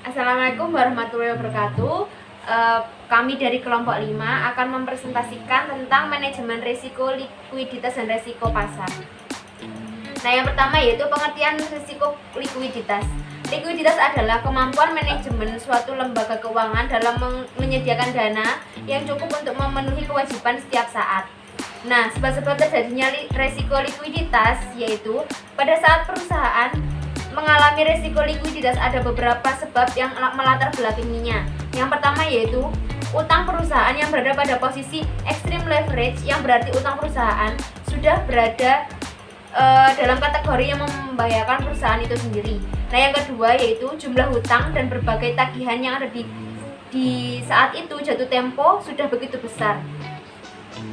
Assalamualaikum warahmatullahi wabarakatuh. Kami dari kelompok 5 akan mempresentasikan tentang manajemen risiko, likuiditas, dan risiko pasar. Nah, yang pertama yaitu pengertian risiko likuiditas. Likuiditas adalah kemampuan manajemen suatu lembaga keuangan dalam menyediakan dana yang cukup untuk memenuhi kewajiban setiap saat. Nah, sebab-sebab terjadinya risiko likuiditas yaitu pada saat perusahaan mengalami risiko likuiditas ada beberapa sebab yang melatar belakanginya. Yang pertama yaitu utang perusahaan yang berada pada posisi extreme leverage, yang berarti utang perusahaan sudah berada dalam kategori yang membahayakan perusahaan itu sendiri. Nah, yang kedua yaitu jumlah hutang dan berbagai tagihan yang ada di saat itu jatuh tempo sudah begitu besar.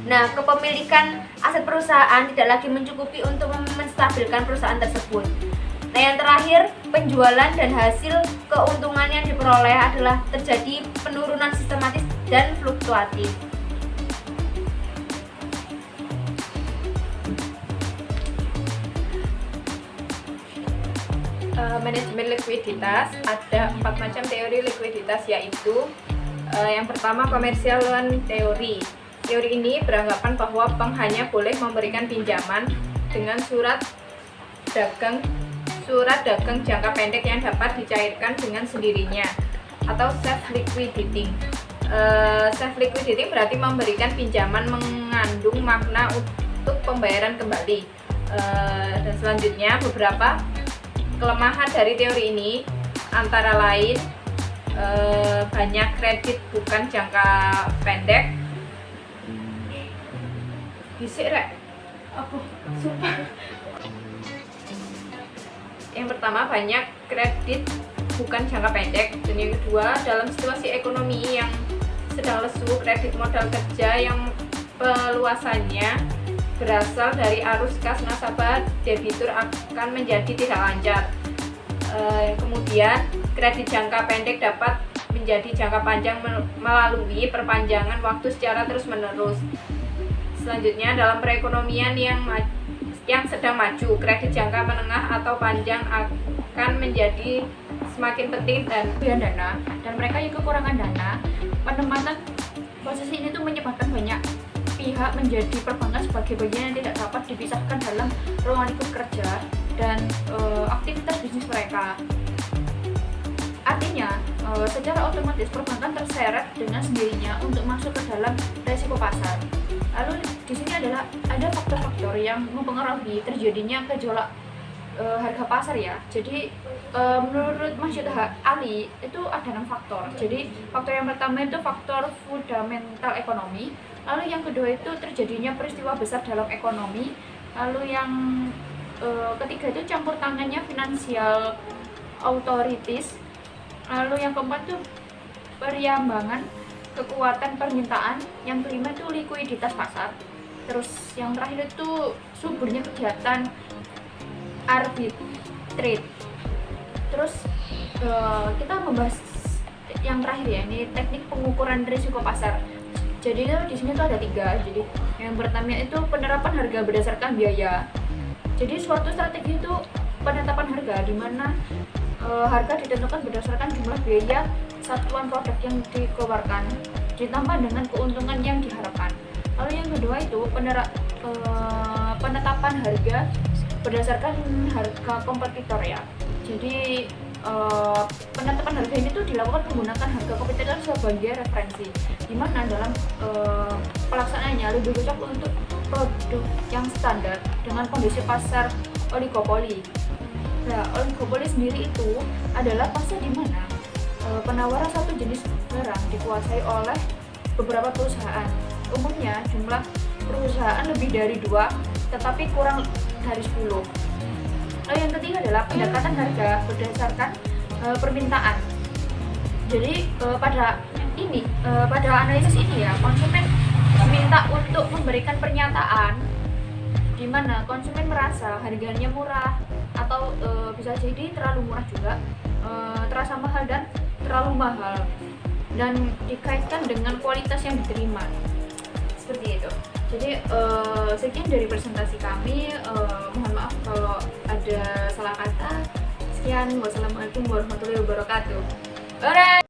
Nah, kepemilikan aset perusahaan tidak lagi mencukupi untuk menstabilkan perusahaan tersebut. Nah, yang terakhir, penjualan dan hasil keuntungan yang diperoleh adalah terjadi penurunan sistematis dan fluktuatif. Manajemen likuiditas, ada 4 macam teori likuiditas, yaitu yang pertama komersial loan teori. Teori ini beranggapan bahwa bank hanya boleh memberikan pinjaman dengan surat dagang jangka pendek yang dapat dicairkan dengan sendirinya, atau self liquidating. Self liquidating berarti memberikan pinjaman mengandung makna untuk pembayaran kembali. Dan selanjutnya beberapa kelemahan dari teori ini antara lain banyak kredit bukan jangka pendek. Bisik rek, aku sumpah. Yang pertama, banyak kredit bukan jangka pendek, dan yang kedua, dalam situasi ekonomi yang sedang lesu, kredit modal kerja yang peluasannya berasal dari arus kas nasabah debitur akan menjadi tidak lancar. Kemudian, kredit jangka pendek dapat menjadi jangka panjang melalui perpanjangan waktu secara terus-menerus. Selanjutnya, dalam perekonomian yang sedang maju, kredit jangka menengah atau panjang akan menjadi semakin penting dan dana, dan mereka yang kekurangan dana. Penempatan posisi ini tuh menyebabkan banyak pihak menjadi perbankan sebagai bagian yang tidak dapat dipisahkan dalam ruang lingkup kerja dan aktivitas bisnis mereka. Artinya, secara otomatis perbankan terseret dengan sendirinya untuk masuk ke dalam risiko pasar. Lalu di sini ada faktor-faktor yang mempengaruhi terjadinya gejolak harga pasar ya. Jadi menurut Mas Yudha Ali itu ada 6 faktor. Jadi faktor yang pertama itu faktor fundamental ekonomi. Lalu yang kedua itu terjadinya peristiwa besar dalam ekonomi. Lalu yang ketiga itu campur tangannya finansial authorities. Lalu yang keempat itu periambangan kekuatan permintaan. Yang kelima itu likuiditas pasar. Terus yang terakhir itu suburnya kegiatan arbitrage. Terus kita membahas yang terakhir ya, ini teknik pengukuran risiko pasar. Jadi di sini tuh ada 3. Jadi yang pertama itu penerapan harga berdasarkan biaya. Jadi suatu strategi itu penetapan harga, di mana harga ditentukan berdasarkan jumlah biaya satuan produk yang dikeluarkan ditambah dengan keuntungan yang diharapkan. Lalu yang kedua itu penetapan harga berdasarkan harga kompetitor ya. Jadi penetapan harga ini tuh dilakukan menggunakan harga kompetitor sebagai referensi, di mana dalam pelaksanaannya lebih cocok untuk produk yang standar dengan kondisi pasar oligopoli. Nah, oligopoli sendiri itu adalah fase di mana penawaran satu jenis barang dikuasai oleh beberapa perusahaan. Umumnya jumlah perusahaan lebih dari 2, tetapi kurang dari 10. Lalu yang ketiga adalah pendekatan harga berdasarkan permintaan. Jadi pada analisis ini ya, konsumen diminta untuk memberikan pernyataan di mana konsumen merasa harganya murah atau bisa jadi terlalu murah juga, terasa mahal dan terlalu mahal, dan dikaitkan dengan kualitas yang diterima. Seperti itu. Jadi sekian dari presentasi kami. Mohon maaf kalau ada salah kata. sekian. Wassalamualaikum warahmatullahi wabarakatuh. Alright.